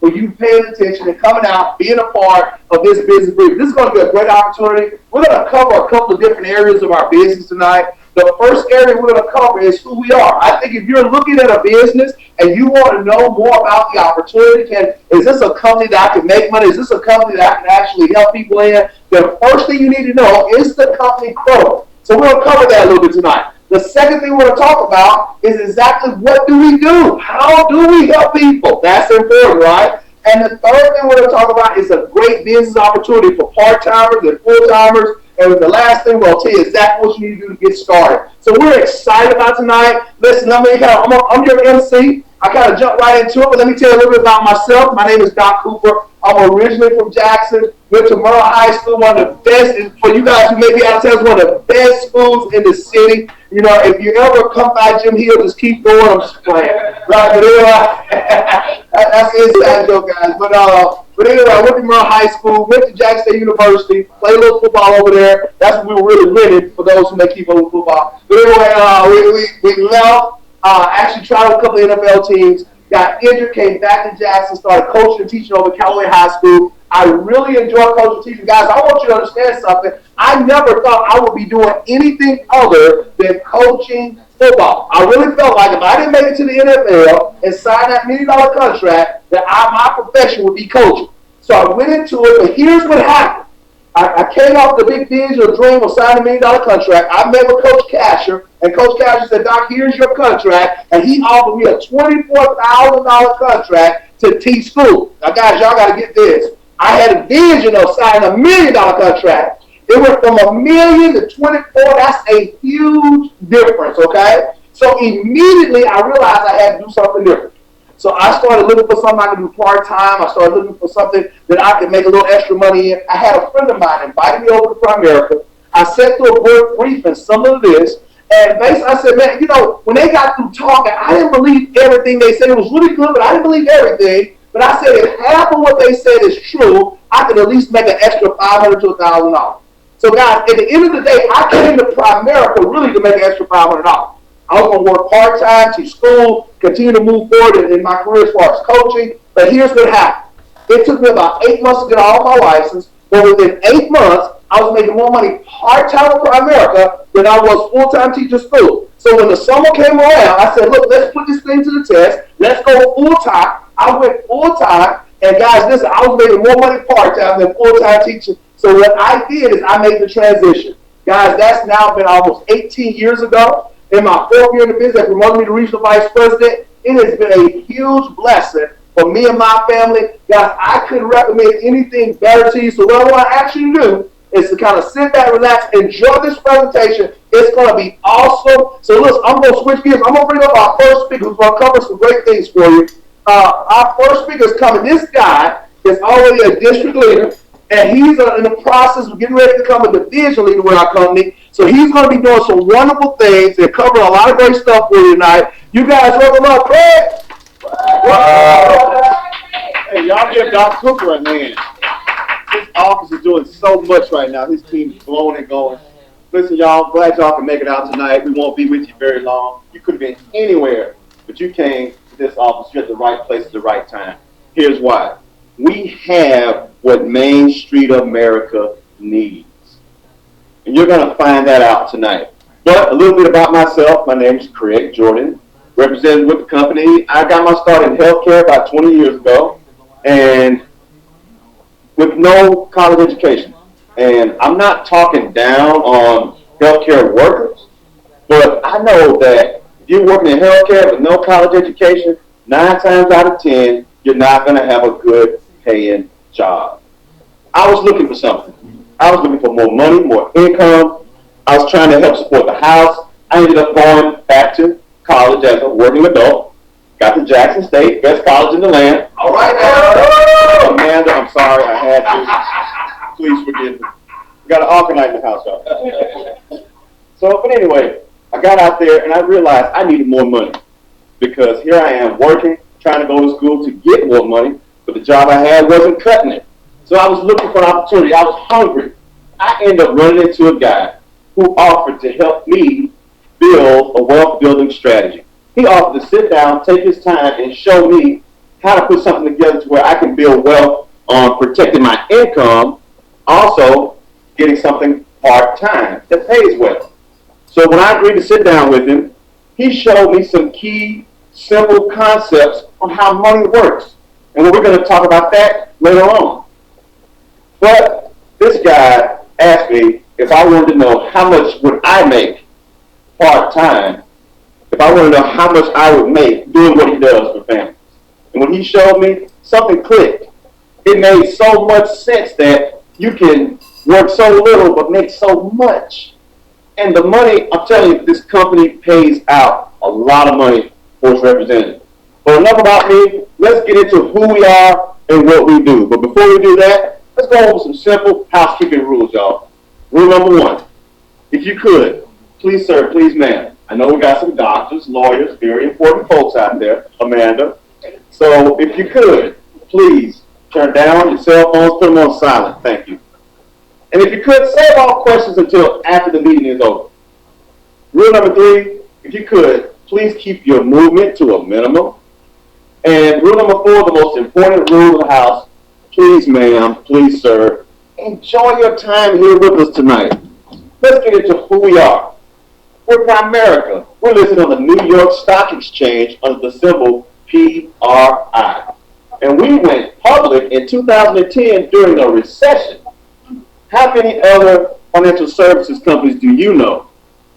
for you paying attention and coming out, being a part of this business briefing. This is going to be a great opportunity. We're going to cover a couple of different areas of our business tonight. The first area we're going to cover is who we are. I think if you're looking at a business and you want to know more about the opportunity, is this a company that I can make money? Is this a company that I can actually help people in? The first thing you need to know is the company credible. So we're going to cover that a little bit tonight. The second thing we're going to talk about is exactly what do we do? How do we help people? That's important, right? And the third thing we're going to talk about is a great business opportunity for part-timers and full-timers. And the last thing we'll tell you exactly what you need to do to get started. So we're excited about tonight. Listen, I'm your MC. I kind of jump right into it, but let me tell you a little bit about myself. My name is Doc Cooper. I'm originally from Jackson. Went to Merle High School, one of the best, and for you guys who may be out of town, it's one of the best schools in the city. You know, if you ever come by Jim Hill, just keep going. I'm just playing. Right, but anyway, that's the inside joke, guys. But anyway, I went to Merle High School, went to Jackson State University, played a little football over there. That's when we were really winning for those who may keep up with football. But anyway, we left, actually tried a couple of NFL teams, got injured, came back to Jackson, started coaching and teaching over at Callaway High School. I really enjoy coaching and teaching. Guys, I want you to understand something. I never thought I would be doing anything other than coaching football. I really felt like if I didn't make it to the NFL and sign that $1 million contract, that my profession would be coaching. So I went into it, but here's what happened. I came off the big vision or dream of signing $1 million contract. I met with Coach Casher, and Coach Casher said, Doc, here's your contract, and he offered me a $24,000 contract to teach school. Now, guys, y'all got to get this. I had a vision of signing a $1 million contract. It went from $1 million to 24. That's a huge difference, okay? So immediately I realized I had to do something different. So I started looking for something I could do part-time. I started looking for something that I could make a little extra money in. I had a friend of mine invited me over to Primerica. I sat through a board briefing, some of this, and basically I said, man, you know, when they got through talking, I didn't believe everything they said. It was really good, but I didn't believe everything. But I said if half of what they said is true, I could at least make an extra $500 to $1,000. So guys, at the end of the day, I came to Primerica really to make an extra $500. I was going to work part-time, teach school, continue to move forward in my career as far as coaching. But here's what happened. It took me about 8 months to get all my license, but within 8 months, I was making more money part-time at Primerica than I was full-time teaching school. So when the summer came around, I said, look, let's put this thing to the test. Let's go full-time. I went full-time, and guys, listen, I was making more money part-time than full-time teaching. So what I did is I made the transition. Guys, that's now been almost 18 years ago. In my 4th year in the business, they promoted me to regional vice president. It has been a huge blessing for me and my family. Guys, I couldn't recommend anything better to you. So what I want to ask you to do is to kind of sit back, relax, enjoy this presentation. It's going to be awesome. So listen, I'm going to switch gears. I'm going to bring up our first speaker who's going to cover some great things for you. Our first speaker is coming. This guy is already a district leader, and he's in the process of getting ready to become a division leader with our company. So he's going to be doing some wonderful things and covering a lot of great stuff for you tonight. You guys welcome up, Craig. Hey, y'all give Doc Cooper a hand. His office is doing so much right now. His team's blowing and going. Listen, y'all, glad y'all can make it out tonight. We won't be with you very long. You could have been anywhere, but you came to this office. You're at the right place at the right time. Here's why. We have what Main Street America needs. And you're going to find that out tonight. But a little bit about myself. My name is Craig Jordan, represented with the company. I got my start in healthcare about 20 years ago, and with no college education. And I'm not talking down on healthcare workers, but I know that if you're working in healthcare with no college education, 9 times out of 10, you're not going to have a good paying job. I was looking for something. I was looking for more money, more income. I was trying to help support the house. I ended up going back to college as a working adult. Got to Jackson State, best college in the land. All right, now. Amanda, I'm sorry, I had to. Please forgive me. We got an Arcanite in the house, y'all. So, but anyway, I got out there and I realized I needed more money because here I am working, trying to go to school to get more money, but the job I had wasn't cutting it. So I was looking for an opportunity. I was hungry. I ended up running into a guy who offered to help me build a wealth building strategy. He offered to sit down, take his time, and show me how to put something together to where I can build wealth on protecting my income, also getting something part-time that pays well. So when I agreed to sit down with him, he showed me some key, simple concepts on how money works. And we're going to talk about that later on. But this guy asked me if I wanted to know how much would I make part-time, if I wanted to know how much I would make doing what he does for families. And when he showed me, something clicked. It made so much sense that you can work so little but make so much. And the money, I'm telling you, this company pays out a lot of money for its representatives. But enough about me. Let's get into who we are and what we do. But before we do that, let's go over some simple housekeeping rules, y'all. Rule number one, if you could, please sir, please ma'am. I know we got some doctors, lawyers, very important folks out there, Amanda. So if you could, please turn down your cell phones, put them on silent. Thank you. And if you could, save all questions until after the meeting is over. Rule number three, if you could, please keep your movement to a minimum. And rule number four, the most important rule of the house, please ma'am, please sir, enjoy your time here with us tonight. Let's get into who we are. We're Primerica. We're listed on the New York Stock Exchange under the symbol PRI. And we went public in 2010 during a recession. How many other financial services companies do you know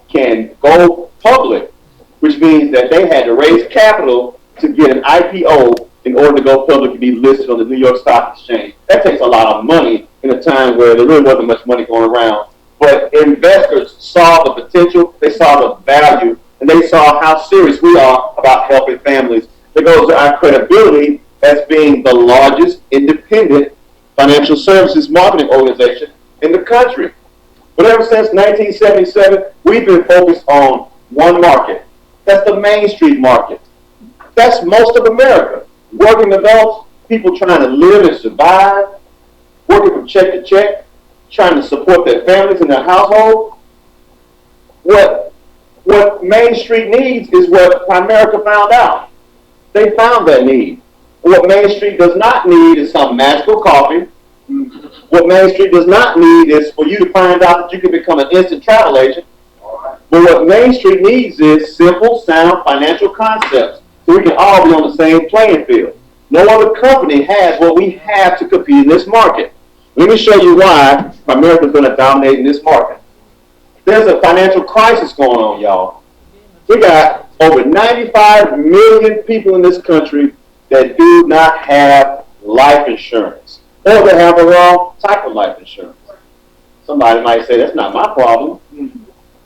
can go public, which means that they had to raise capital to get an IPO in order to go public and be listed on the New York Stock Exchange? That takes a lot of money in a time where there really wasn't much money going around. But investors saw the potential, they saw the value, and they saw how serious we are about helping families. It goes to our credibility as being the largest independent financial services marketing organization in the country. But ever since 1977, we've been focused on one market. That's the Main Street market. That's most of America. Working adults, people trying to live and survive, working from check to check, trying to support their families and their household. What Main Street needs is what Primerica found out. They found that need. What Main Street does not need is some magical coffee. What Main Street does not need is for you to find out that you can become an instant travel agent. But what Main Street needs is simple, sound financial concepts so we can all be on the same playing field. No other company has what we have to compete in this market. Let me show you why Primerica is going to dominate in this market. There's a financial crisis going on, y'all. We got over 95 million people in this country that do not have life insurance, or they have the wrong type of life insurance. Somebody might say, that's not my problem.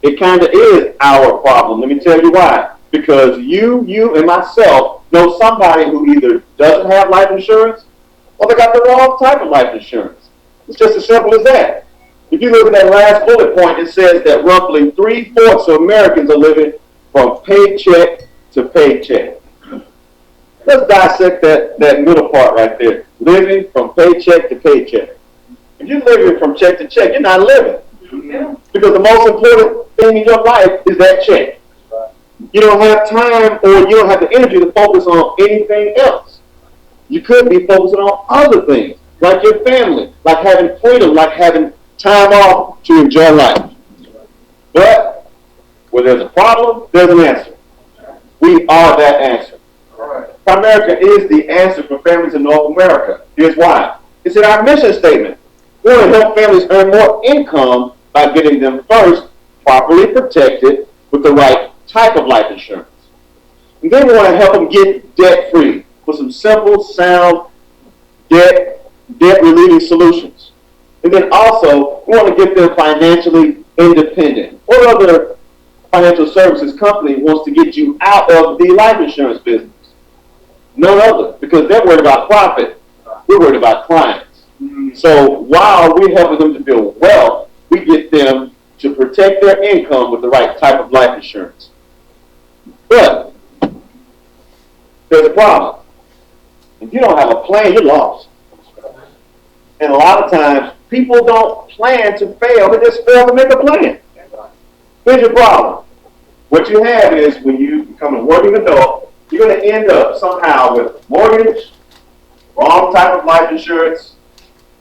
It kind of is our problem. Let me tell you why. Because you and myself know somebody who either doesn't have life insurance or they got the wrong type of life insurance. It's just as simple as that. If you look at that last bullet point, it says that roughly 3/4 of Americans are living from paycheck to paycheck. Let's dissect that middle part right there. Living from paycheck to paycheck. If you're living from check to check, you're not living. Because the most important thing in your life is that check. You don't have time or you don't have the energy to focus on anything else. You could be focusing on other things, like your family, like having freedom, like having time off to enjoy life. But where there's a problem, there's an answer. We are that answer. Primerica is the answer for families in North America. Here's why. It's in our mission statement. We want to help families earn more income by getting them first properly protected with the right type of life insurance. And then we want to help them get debt-free with some simple, sound, debt-relieving solutions. And then also, we want to get them financially independent. What other financial services company wants to get you out of the life insurance business? None other, because they're worried about profit. We're worried about clients. So while we're helping them to build wealth, we get them to protect their income with the right type of life insurance. But there's a problem. If you don't have a plan, you're lost. And a lot of times, people don't plan to fail. They just fail to make a plan. Here's your problem. What you have is when you become a working adult, you're going to end up somehow with a mortgage, wrong type of life insurance.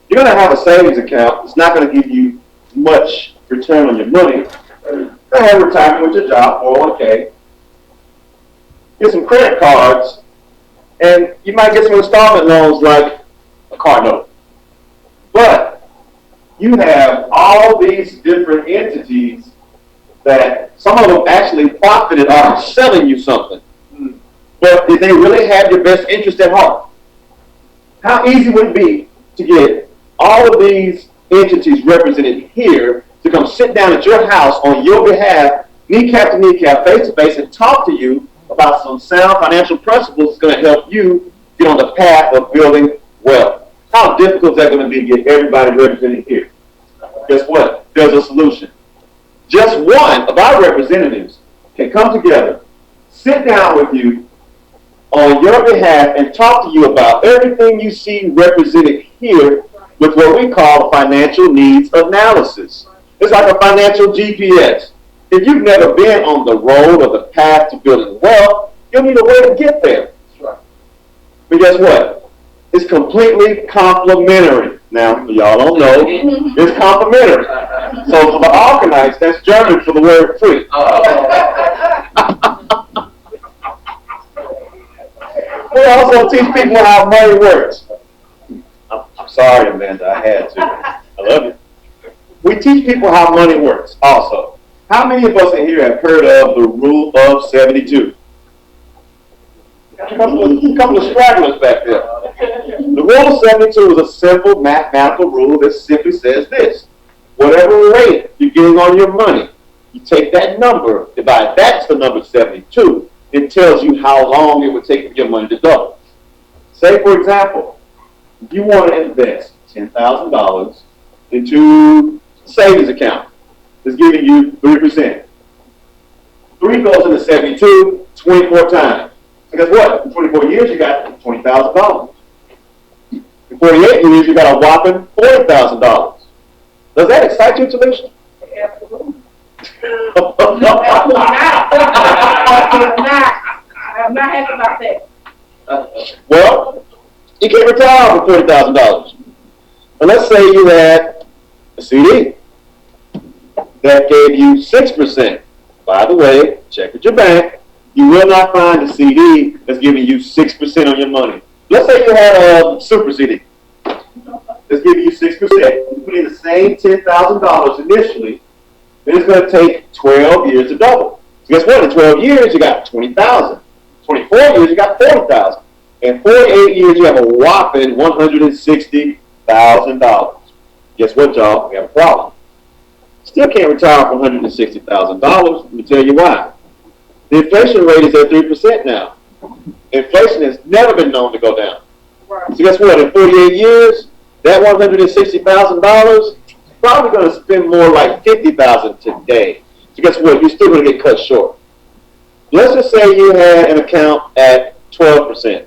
You're going to have a savings account. It's not going to give you much return on your money. You're going to have retirement with your job, 401k. Get some credit cards, and you might get some installment loans like a car note. But you have all these different entities that some of them actually profited off selling you something. But did they really have your best interest at heart? How easy would it be to get all of these entities represented here to come sit down at your house on your behalf, kneecap to kneecap, face to face, and talk to you about some sound financial principles that's going to help you get on the path of building wealth? How difficult is that going to be to get everybody represented here? Guess what? There's a solution. Just one of our representatives can come together, sit down with you on your behalf, and talk to you about everything you see represented here with what we call a financial needs analysis. It's like a financial GPS. If you've never been on the road or the path to building wealth, you'll need a way to get there. But guess what? It's completely complimentary. Now, y'all don't know, it's complimentary. So for the Alkanites, that's German for the word free. We also teach people how money works. I'm sorry, Amanda, I had to. I love you. We teach people how money works also. How many of us in here have heard of the rule of 72? A couple of stragglers back there. The rule of 72 is a simple mathematical rule that simply says this. Whatever rate you're getting on your money, you take that number, divide that to the number 72. It tells you how long it would take for your money to double. Say, for example, if you want to invest $10,000 into a savings account that's giving you 3%. 3 goes into 72 24 times. So guess what? In 24 years, you got $20,000. In 48 years, you got a whopping $40,000. Does that excite you, Talisha? Absolutely. I'm not happy about that. Well, you can't retire for $40,000. But let's say you had a CD that gave you 6%. By the way, check with your bank. You will not find a CD that's giving you 6% on your money. Let's say you had a super CD that's giving you 6%. You put in the same $10,000 initially, then it's going to take 12 years to double. So guess what? In 12 years, you got $20,000. 24 years, you got $40,000. In 48 years, you have a whopping $160,000. Guess what, y'all? We have a problem. Still can't retire for $160,000. Let me tell you why. The inflation rate is at 3% now. Inflation has never been known to go down. Right. So guess what? In 48 years, that $160,000 is probably going to spend more like $50,000 today. So guess what? You're still going to get cut short. Let's just say you had an account at 12%.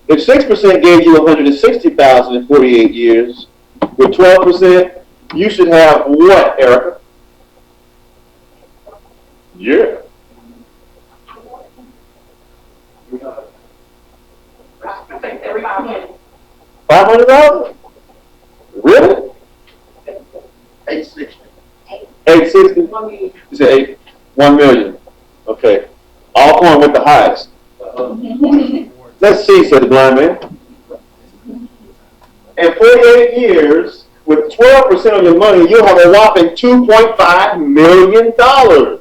If 6% gave you $160,000 in 48 years, with 12%, you should have what, Erica? Yeah. $500? Really? 860. 860? You said 1 million. Okay. All going with the highest. Let's see, said the blind man. In 48 years, with 12% on your money, you'll have a whopping $2.5 million. Now,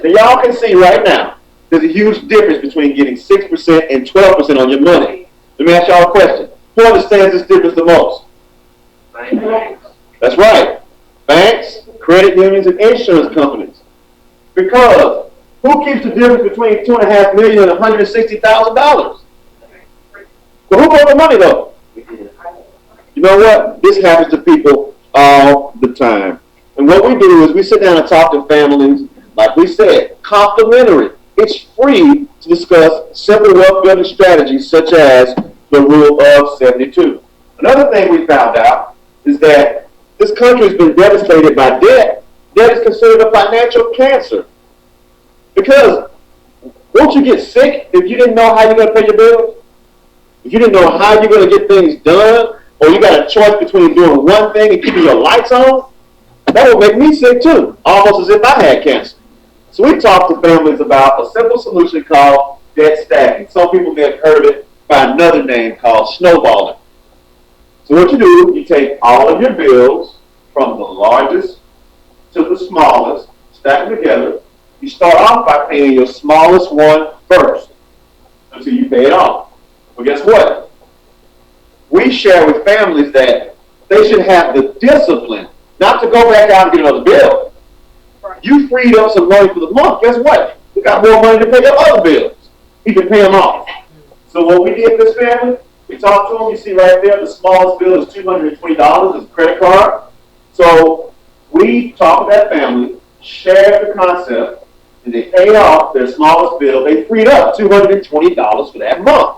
y'all can see right now, there's a huge difference between getting 6% and 12% on your money. Let me ask y'all a question. Who understands this difference the most? That's right. Banks, credit unions, and insurance companies. Because who keeps the difference between $2.5 million and $160,000? But who got the money though? You know what? This happens to people all the time. And what we do is we sit down and talk to families, like we said, complimentary. It's free to discuss simple wealth building strategies such as the rule of 72. Another thing we found out is that this country has been devastated by debt. Debt is considered a financial cancer. Because Won't you get sick if you didn't know how you're going to pay your bills? If you didn't know how you're going to get things done, or you got a choice between doing one thing and keeping your lights on, that would make me sick too, almost as if I had cancer. So we talked to families about a simple solution called debt stacking. Some people may have heard of it by another name called snowballing. So what you do, you take all of your bills from the largest to the smallest, stack them together. You start off by paying your smallest one first until you pay it off. But guess what? We share with families that they should have the discipline not to go back out and get another bill. You freed up some money for the month. Guess what? You got more money to pay your other bills. You can pay them off. So what we did with this family, we talked to them. You see right there, the smallest bill is $220 as a credit card. So we talked to that family, shared the concept, and they paid off their smallest bill. They freed up $220 for that month.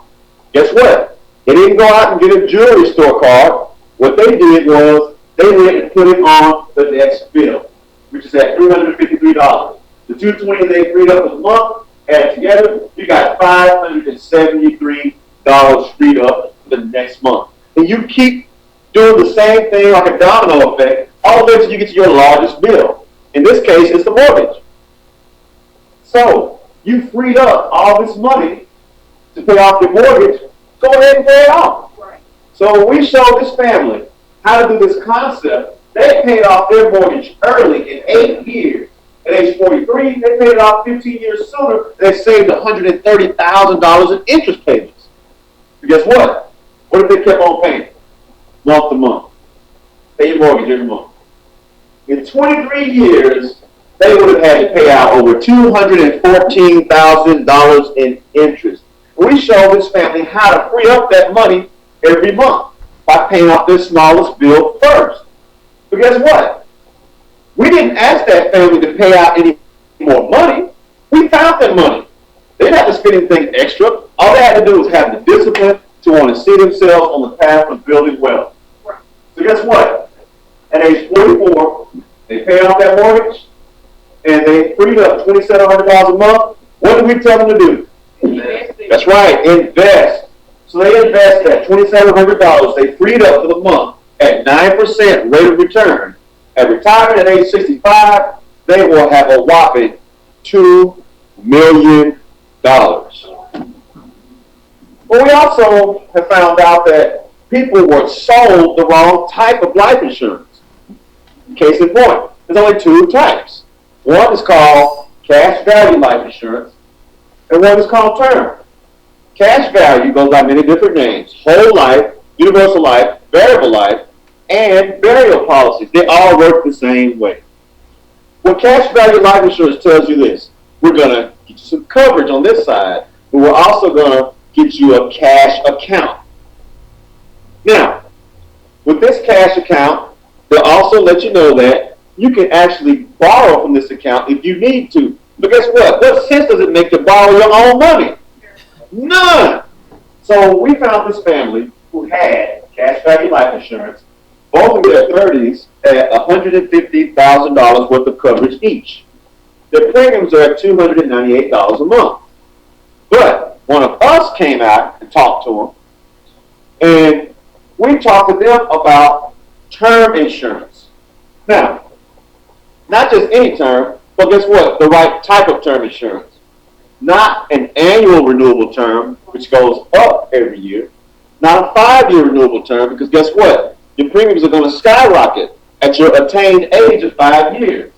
Guess what? They didn't go out and get a jewelry store card. What they did was they went and put it on the next bill, which is at $353. The $220 they freed up for the month, added together, you got $573 freed up for the next month. And you keep doing the same thing like a domino effect all the way until you get to your largest bill. In this case, it's the mortgage. So you freed up all this money to pay off your mortgage. Go ahead and pay it off. Right. So we showed this family how to do this concept. They paid off their mortgage early in 8 years. At age 43, they paid it off 15 years sooner. They saved $130,000 in interest payments. But guess what? What if they kept on paying? Month to month. Pay your mortgage every month. In 23 years, they would have had to pay out over $214,000 in interest. We showed this family how to free up that money every month by paying off their smallest bill first. But guess what? We didn't ask that family to pay out any more money. We found that money. They didn't have to spend anything extra. All they had to do was have the discipline to want to see themselves on the path of building wealth. So guess what? At age 44, they paid off that mortgage, and they freed up $2,700 a month. What did we tell them to do? Invest. That's right, invest. So they invest that $2,700 they freed up for the month at 9% rate of return. At retirement at age 65, they will have a whopping $2 million. But we also have found out that people were sold the wrong type of life insurance. Case in point, there's only two types. One is called cash value life insurance, and one is called term. Cash value goes by many different names: whole life, universal life, variable life, and burial policies. They all work the same way. Well, cash value life insurance tells you this: we're going to get you some coverage on this side, but we're also going to get you a cash account. Now, with this cash account, they'll also let you know that you can actually borrow from this account if you need to. But guess what? What sense does it make to borrow your own money? None. So we found this family who had cash value life insurance, both in their 30s, at $150,000 worth of coverage each. Their premiums are at $298 a month. But one of us came out and talked to them, and we talked to them about term insurance. Now, not just any term, but guess what? The right type of term insurance. Not an annual renewable term, which goes up every year. Not a 5-year renewable term, because guess what? Your premiums are going to skyrocket at your attained age of 5 years.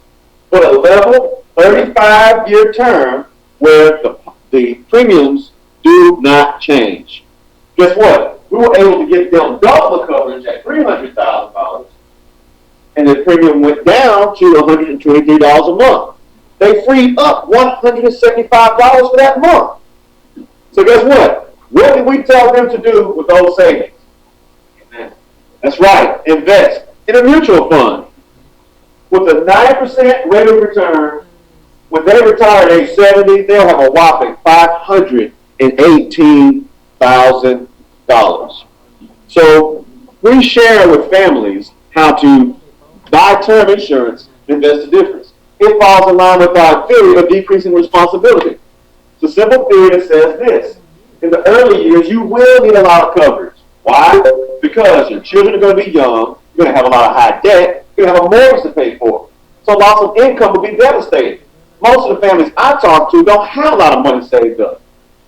But a level 35-year term where the premiums do not change. Guess what? We were able to get them double the coverage at $300,000, and the premium went down to $123 a month. They freed up $175 for that month. So guess what? What did we tell them to do with those savings? That's right, invest in a mutual fund. With a 9% rate of return, when they retire at age 70, they'll have a whopping $518,000. So we share with families how to buy term insurance and invest the difference. It falls in line with our theory of decreasing responsibility. It's a simple theory that says this. In the early years, you will need a lot of coverage. Why? Because your children are going to be young, you're going to have a lot of high debt, you're going to have a mortgage to pay for. So loss of income will be devastating. Most of the families I talk to don't have a lot of money saved up.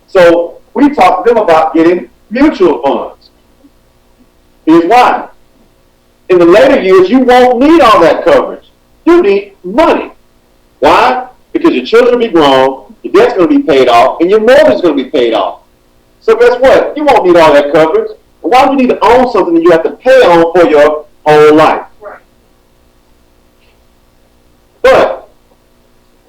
So we talk to them about getting mutual funds. Here's why. In the later years, you won't need all that coverage. You need money. Why? Because your children will be grown, your debt's going to be paid off, and your mortgage is going to be paid off. So guess what? You won't need all that coverage. Why do you need to own something that you have to pay on for your whole life? Right. But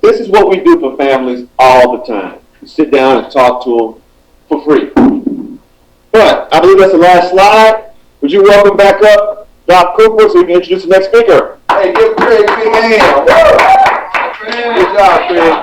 this is what we do for families all the time. We sit down and talk to them for free. But I believe that's the last slide. Would you welcome back up Doc Cooper so we can introduce the next speaker? Hey, give Craig a big hand. Good job, Craig.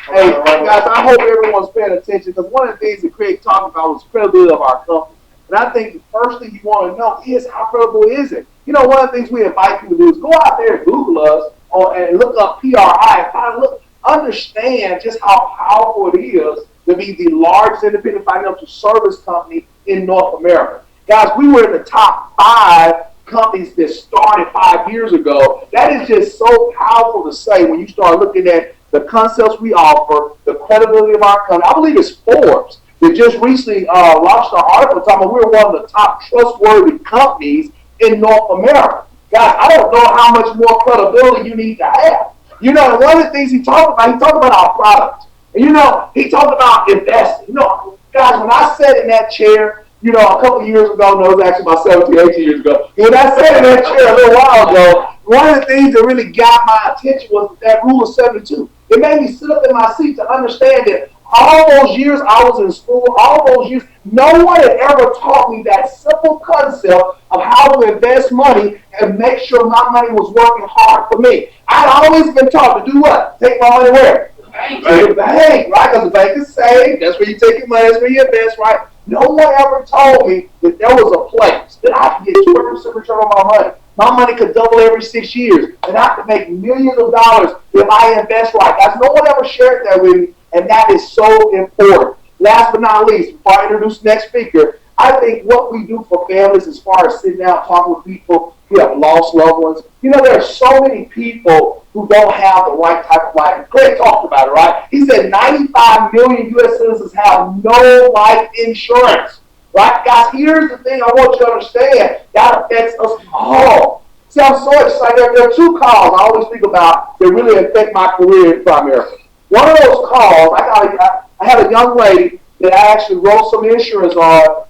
Hey, guys, I hope everyone's paying attention because one of the things that Craig talked about was credibility of our company. And I think the first thing you want to know is how credible is it? You know, one of the things we invite people to do is go out there and Google us and look up PRI and kind of understand just how powerful it is to be the largest independent financial service company in North America. Guys, we were in the top 5 companies that started 5 years ago. That is just so powerful to say when you start looking at the concepts we offer, the credibility of our company. I believe it's Forbes that just recently launched an article talking about we're one of the top trustworthy companies in North America. Guys, I don't know how much more credibility you need to have. You know, one of the things he talked about our product. And you know, he talked about investing. You know, guys, when I sat in that chair, you know, a couple of years ago, no, it was actually about 17, 18 years ago. When I sat in that chair a little while ago, one of the things that really got my attention was that rule of 72. It made me sit up in my seat to understand that all those years I was in school, all those years, no one had ever taught me that simple concept of how to invest money and make sure my money was working hard for me. I'd always been taught to do what? Take my money where? To the bank, right? Because the bank is safe. That's where you take your money. That's where you invest, right? No one ever told me that there was a place that I could get 200% return on my money. My money could double every 6 years, and I could make millions of dollars if I invest right. Guys, no one ever shared that with me, and that is so important. Last but not least, before I introduce the next speaker, I think what we do for families as far as sitting down talking with people who have lost loved ones, you know, there are so many people who don't have the right type of life. Craig talked about it, right? He said 95 million U.S. citizens have no life insurance. Right, guys, here's the thing I want you to understand. That affects us all. See, I'm so excited. There are 2 calls I always think about that really affect my career primarily. One of those calls, I had a young lady that I actually wrote some insurance on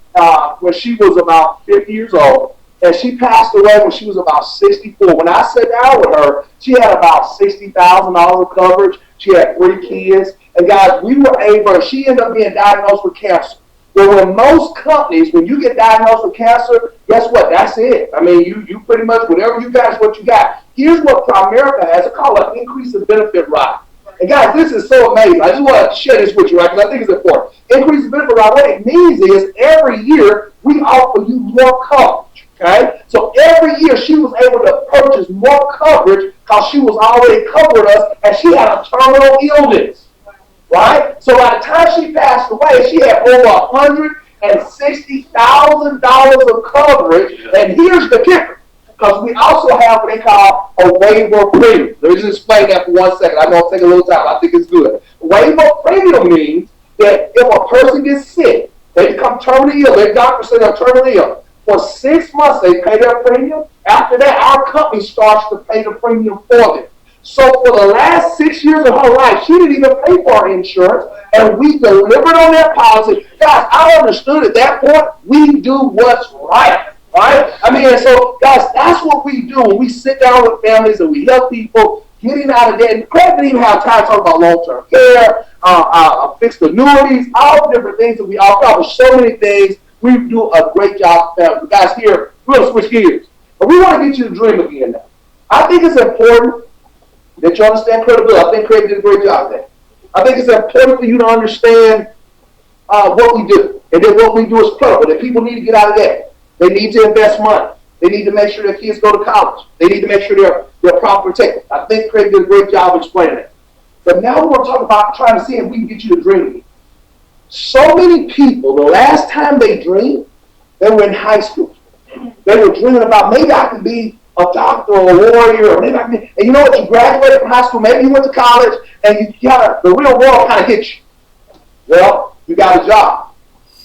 when she was about 50 years old. And she passed away when she was about 64. When I sat down with her, she had about $60,000 of coverage. She had 3 kids. And guys, she ended up being diagnosed with cancer. Well, when most companies, when you get diagnosed with cancer, guess what? That's it. I mean, you pretty much, whatever you got is what you got. Here's what Primerica has. It's called an increase in benefit rider. And guys, this is so amazing. I just want to share this with you, right? Because I think it's important. Increase in benefit rider, what it means is every year we offer you more coverage. Okay? So every year she was able to purchase more coverage because she was already covered us and she had a terminal illness. Right? So by the time she passed away, she had over $160,000 of coverage. And here's the kicker, because we also have what they call a waiver premium. Let me just explain that for 1 second. I know it'll take a little time. I think it's good. Waiver premium means that if a person gets sick, they become terminally ill, their doctor said they're terminally ill, for 6 months they pay their premium. After that, our company starts to pay the premium for them. So for the last 6 years of her life, she didn't even pay for her insurance, and we delivered on that policy. Guys, I understood at that point, we do what's right. Right? I mean, so guys, that's what we do when we sit down with families and we help people getting out of debt. And Craig didn't even have time to talk about long-term care, fixed annuities, all the different things that we offer. So many things. We do a great job for families. Guys, here, we're going to switch gears. But we want to get you to dream again now. I think it's important that you understand credibility. I think Craig did a great job there. I think it's important for you to understand what we do. And then what we do is credible. That people need to get out of debt. They need to invest money. They need to make sure their kids go to college. They need to make sure they're properly protected. I think Craig did a great job explaining it. But now we're going to talk about trying to see if we can get you to dream again. So many people, the last time they dreamed, they were in high school. They were dreaming about maybe I can be a doctor or a warrior, or maybe I can be, and you know what? You graduated from high school, maybe you went to college, and you got the real world kind of hit you. Well, you got a job.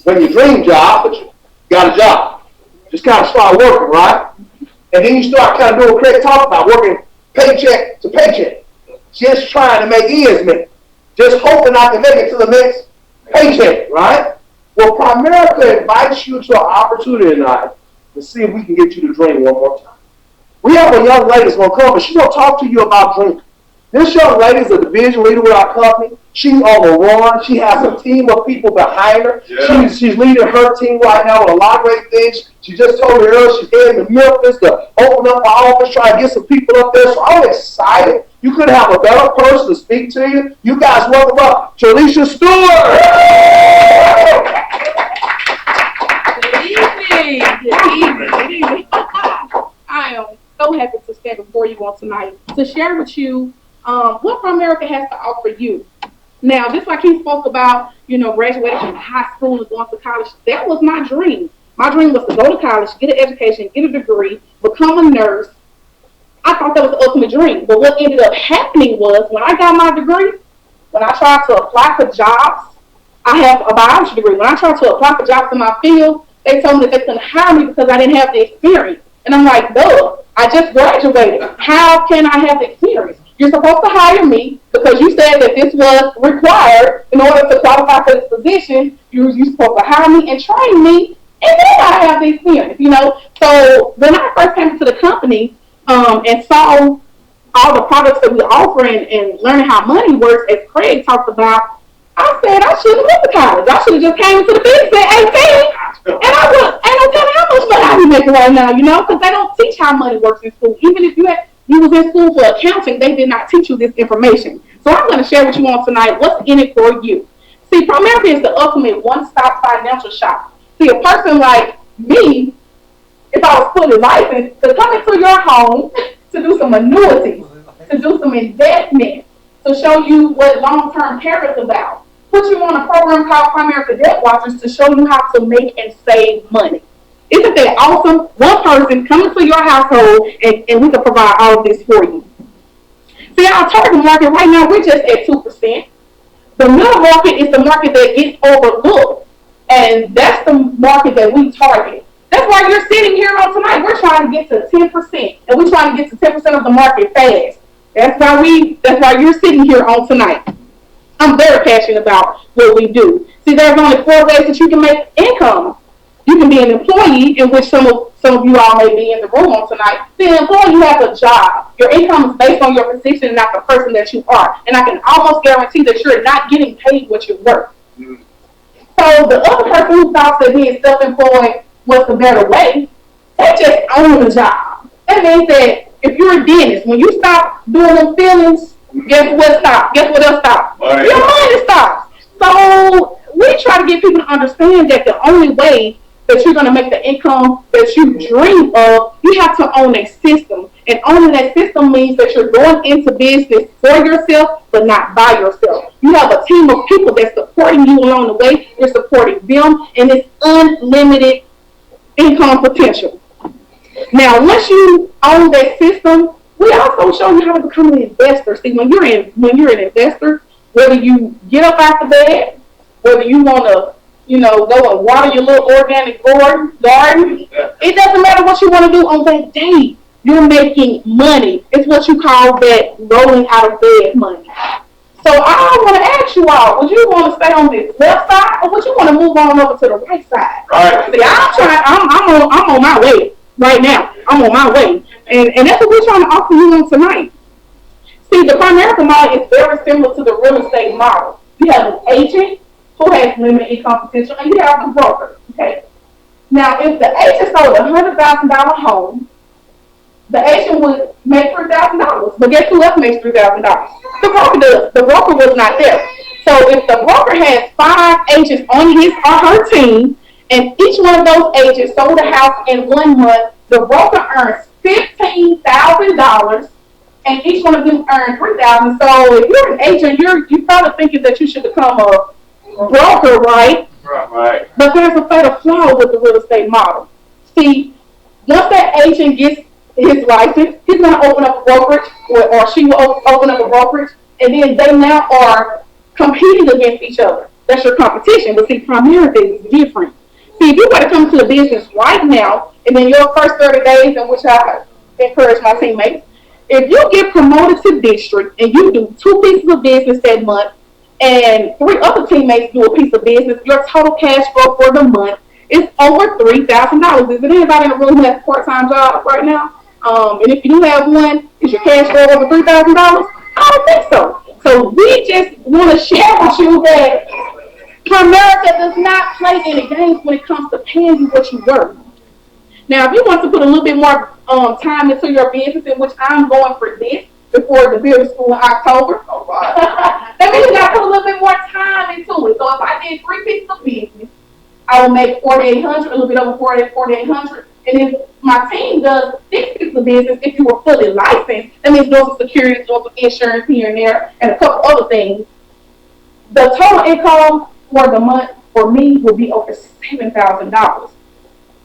When your dream job, but you got a job. Just kind of start working, right? And then you start kind of doing what Craig talked about, working paycheck to paycheck. Just trying to make ends meet. Just hoping I can make it to the next paycheck, right? Well, Primerica invites you to an opportunity tonight to see if we can get you to dream one more time. We have a young lady that's going to come, but she's going to talk to you about dreaming. This young lady is a division leader with our company. She's on the run. She has a team of people behind her. Yeah. She's leading her team right now with a lot of great things. She just told me earlier she's heading to Memphis to open up our office, try to get some people up there. So I'm excited. You couldn't have a better person to speak to you. You guys welcome up to Alicia Stewart. Good evening. I am so happy to stand before you all tonight to share with you what Primerica has to offer you. Now, just like he spoke about, graduating from high school and going to college, that was my dream. My dream was to go to college, get an education, get a degree, become a nurse. I thought that was the ultimate dream. But what ended up happening was when I got my degree, when I tried to apply for jobs, I have a biology degree. When I tried to apply for jobs in my field, they told me that they couldn't hire me because I didn't have the experience. And I'm like, duh, I just graduated. How can I have the experience? You're supposed to hire me because you said that this was required in order to qualify for this position. You're supposed to hire me and train me, and then I have the experience, So when I first came into the company and saw all the products that we offer and learning how money works, as Craig talked about, I said I shouldn't have went to college. I should have just came into the business at 18, and I don't tell you how much money I be making right now, because they don't teach how money works in school. Even if you was in school for accounting, they did not teach you this information. So I'm going to share with you on tonight what's in it for you. See, Primerica is the ultimate one-stop financial shop. See, a person like me, if I was fully licensed, to come into your home to do some annuities, to do some investment, to show you what long-term care is about. Put you on a program called Primerica Debt Watchers to show you how to make and save money. Isn't that awesome? One person coming to your household and we can provide all of this for you. See, our target market right now, we're just at 2%. The middle market is the market that gets overlooked. And that's the market that we target. That's why you're sitting here on tonight. We're trying to get to 10%. And we're trying to get to 10% of the market fast. That's why you're sitting here on tonight. I'm very passionate about what we do. See, there's only 4 ways that you can make income. You can be an employee, in which some of you all may be in the room on tonight. See, an employee has a job. Your income is based on your position and not the person that you are. And I can almost guarantee that you're not getting paid what you're worth. So the other person who thought that being self-employed was the better way, they just own the job. That means that if you're a dentist, when you stop doing them fillings, guess what stops? Guess what else stops? Right. Your money stops. So we try to get people to understand that the only way that you're going to make the income that you dream of, you have to own a system. And owning that system means that you're going into business for yourself, but not by yourself. You have a team of people that's supporting you along the way. You're supporting them, and it's unlimited income potential. Now, once you own that system, we also show you how to become an investor. See, when you're an investor, whether you get up out the bed, whether you want to go and water your little organic garden. It doesn't matter what you want to do on that day. You're making money. It's what you call that rolling out of bed money. So I want to ask you all, would you want to stay on this left side or would you want to move on over to the right side? Right. See, I'm on my way right now. I'm on my way. And that's what we're trying to offer you on tonight. See, the Primerica model is very similar to the real estate model. You have an agent who has limited income potential, and you have the broker. Okay. Now, if the agent sold a $100,000 home, the agent would make $3,000. But guess who else makes $3,000? The broker does. The broker was not there. So if the broker has 5 agents on his or her team, and each one of those agents sold a house in 1 month, the broker earns $15,000 and each one of them earn 3,000. So if you're an agent, you're probably thinking that you should become a broker, right? Right. But there's a fatal flaw with the real estate model. See, once that agent gets his license, he's going to open up a brokerage, or she will open up a brokerage, and then they now are competing against each other. That's your competition. But see, Primerica is different. See, if you were to come to the business right now, and then your first 30 days, in which I encourage my teammates, if you get promoted to district and you do 2 pieces of business that month, and 3 other teammates do a piece of business, your total cash flow for the month is over $3,000. Is there anybody in the room who has a part-time job right now? And if you do have one, is your cash flow over $3,000? I don't think so. So we just want to share with you that Primerica does not play any games when it comes to paying you what you worth. Now, if you want to put a little bit more time into your business, in which I'm going for this before the building school in October, that means you got to put a little bit more time into it. So if I did 3 pieces of business, I will make $4,800, a little bit over $4,800. And if my team does 6 pieces of business, if you were fully licensed, that means doing some security, doing some insurance here and there, and a couple other things. The total income for the month for me would be over $7,000.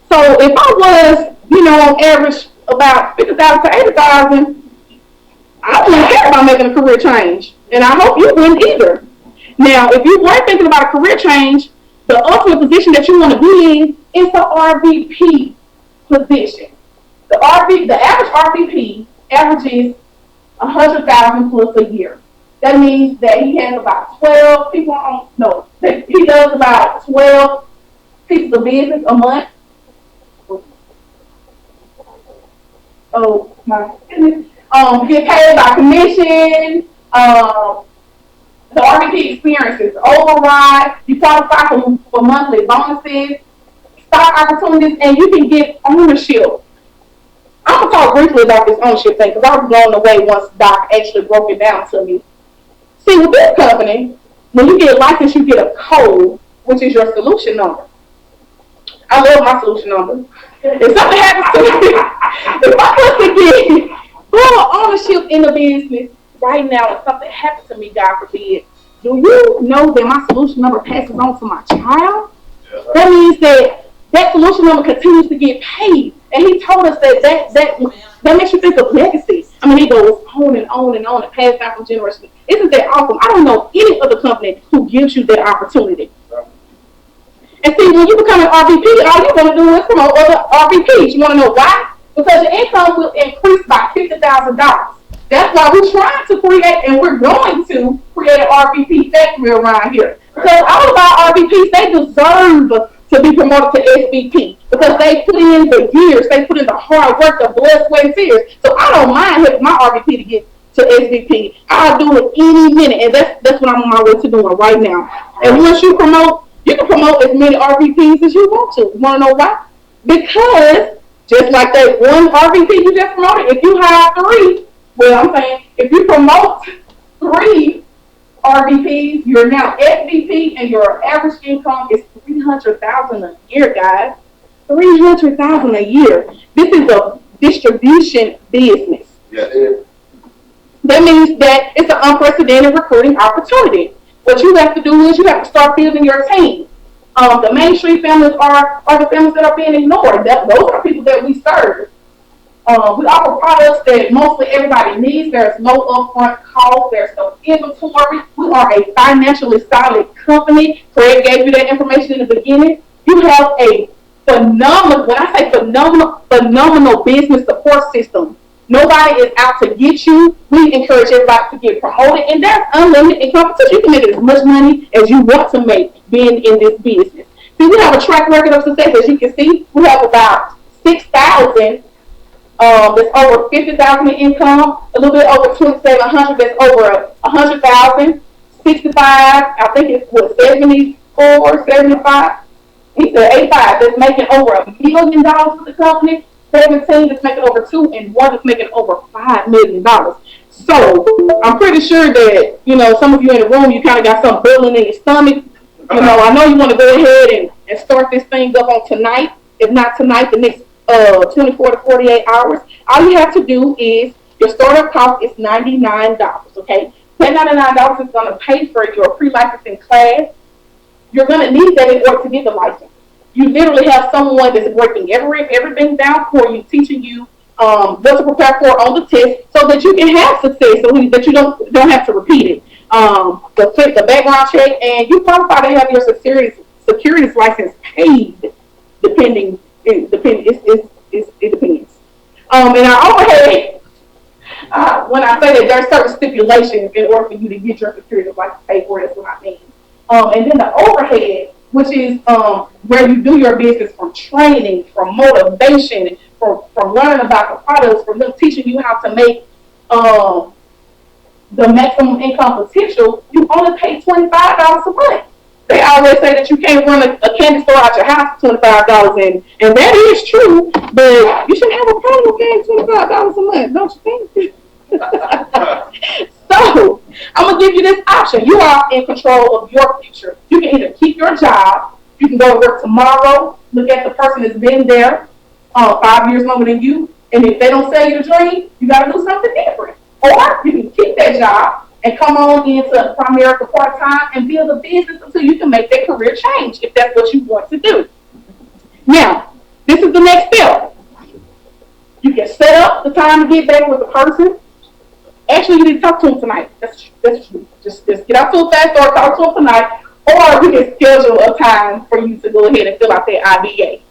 So if I was, on average about $50,000 to $80,000, I wouldn't care about making a career change, and I hope you wouldn't either. Now, if you weren't thinking about a career change, the ultimate position that you want to be in is the RVP position. The average RVP averages $100,000 plus a year. That means that he has about 12 people on. No, he does about 12 pieces of business a month. Oh my goodness. Get paid by commission. The RVP experiences, override, you qualify for monthly bonuses, stock opportunities, and you can get ownership. I'm going to talk briefly about this ownership thing because I was blown away once Doc actually broke it down to me. See, with this company, when you get licensed, you get a code, which is your solution number. I love my solution number. If something happens to me, if I was to get full ownership in the business, right now, if something happened to me, God forbid, do you know that my solution number passes on to my child? Yeah. That means that solution number continues to get paid. And he told us that makes you think of legacy. I mean, it goes on and on and on and passed down from generation. Isn't that awesome? I don't know any other company who gives you that opportunity. Yeah. And see, when you become an RVP, all you're going to do is promote other RVPs. You want to know why? Because your income will increase by $50,000. That's why we're trying to create, and we're going to create an RVP factory around here. Because all of our RVPs, they deserve to be promoted to SVP because they put in the years, they put in the hard work, the blood, sweat, and tears. So I don't mind helping my RVP to get to SVP. I'll do it any minute, and that's what I'm on my way to doing right now. And once you promote, you can promote as many RVPs as you want to. You want to know why? Because just like that one RVP you just promoted, if you hire 3, well, I'm saying if you promote 3 RVPs, you're now SVP, and your average income is $300,000 a year, guys. $300,000 a year. This is a distribution business. Yeah, it is. That means that it's an unprecedented recruiting opportunity. What you have to do is you have to start building your team. The Main Street families are the families that are being ignored. Those are people that we serve. We offer products that mostly everybody needs. There's no upfront cost. There's no inventory. We are a financially solid company. Craig gave you that information in the beginning. You have a phenomenal, when I say phenomenal business support system. Nobody is out to get you. We encourage everybody to get promoted, and that's unlimited in competition. You can make as much money as you want to make being in this business. See, we have a track record of success. As you can see, we have about 6,000 that's over 50,000 in income, a little bit over 2,700 that's over 100,000, 65, I think it's what, 74, 75, he said 85 that's making over $1 million with the company, 17 that's making over 2, and 1 that's making over $5 million. So I'm pretty sure that, some of you in the room, you kind of got something bubbling in your stomach. I know you want to go ahead and start this thing up on tonight. If not tonight, the next 24 to 48 hours. All you have to do is Your startup cost is $99, okay? That $99 is going to pay for your pre-licensing class. You're going to need that in order to get the license. You literally have someone that's working everything down for you, teaching you what to prepare for on the test, so that you can have success, so that you don't have to repeat it. The background check, and you qualify to have your securities license paid, depending. It depends. And our overhead, when I say that there are certain stipulations in order for you to get your securities license paid for, that's what I mean. And then the overhead, which is where you do your business, from training, from motivation, from learning about the products, from them teaching you how to make the maximum income potential, you only pay $25 a month. They always say that you can't run a candy store out your house for $25, and that is true, but you should have a problem paying $25 a month, don't you think? So, I'm going to give you this option. You are in control of your future. You can either keep your job, you can go to work tomorrow, look at the person that's been there 5 years longer than you, and if they don't sell you the dream, you got to do something different. Or you can keep that job and come on into Primerica part-time and build a business until you can make that career change, if that's what you want to do. Now, this is the next step. You can set up the time to get back with the person. Actually, you need to talk to them tonight. That's true. Just get out to a fast or talk to them tonight, or we can schedule a time for you to go ahead and fill out that IBA.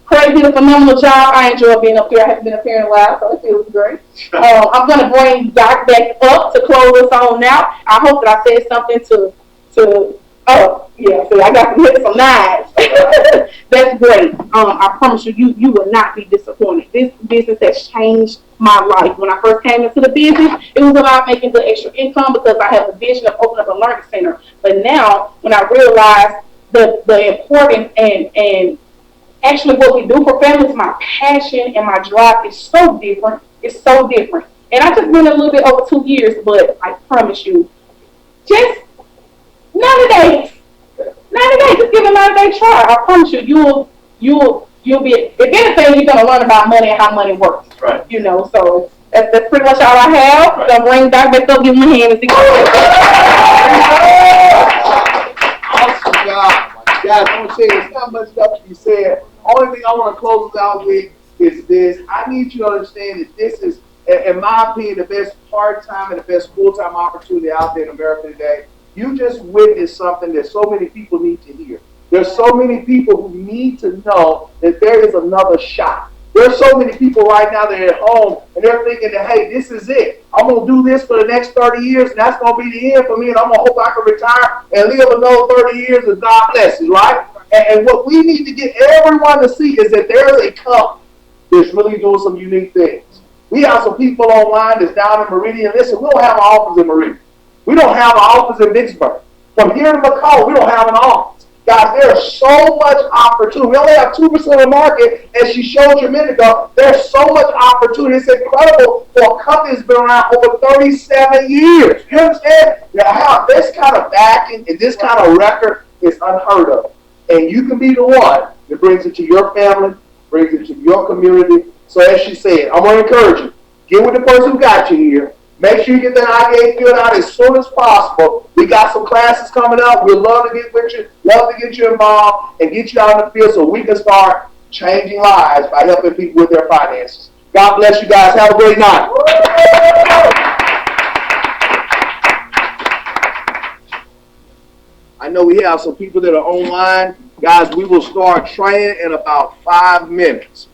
Craig did a phenomenal job. I enjoy being up here. I haven't been up here in a while, so it feels great. I'm going to bring Doc back up to close us on now. I hope that I said something to oh, yeah, see, I got some knives. That's great. I promise you will not be disappointed. This business has changed my life. When I first came into the business, it was about making good extra income because I have a vision of opening up a learning center. But now, when I realized the importance and actually what we do for families, my passion and my drive is so different. It's so different. And I just been a little bit over 2 years, but I promise you, just 90 days. 90 days. Just give it a 90-day try. I promise you, you'll be, if anything, you're going to learn about money and how money works. Right. You know, so that's pretty much all I have. Right. So bring Doc back up, give him a hand and see. Awesome job. Guys, I'm going to tell you, there's not much stuff to be said. Only thing I want to close us out with is this. I need you to understand that this is, in my opinion, the best part-time and the best full-time opportunity out there in America today. You just witnessed something that so many people need to hear. There's so many people who need to know that there is another shot. There's so many people right now that are at home and they're thinking that, hey, this is it. I'm going to do this for the next 30 years and that's going to be the end for me, and I'm going to hope I can retire and live another 30 years as God blesses, right? And what we need to get everyone to see is that there is a company that's really doing some unique things. We have some people online that's down in Meridian. Listen, we don't have an office in Meridian. We don't have an office in Vicksburg. From here to McCall, we don't have an office. Guys, there's so much opportunity. We only have 2% of the market, as she showed you a minute ago. There's so much opportunity. It's incredible for a company that's been around over 37 years. You understand? How this kind of backing and this kind of record is unheard of. And you can be the one that brings it to your family, brings it to your community. So as she said, I'm going to encourage you. Get with the person who got you here. Make sure you get that IBA filled out as soon as possible. We got some classes coming up. We'd love to get with you, love to get you involved and get you out in the field so we can start changing lives by helping people with their finances. God bless you guys. Have a great night. I know we have some people that are online. Guys, we will start training in about 5 minutes.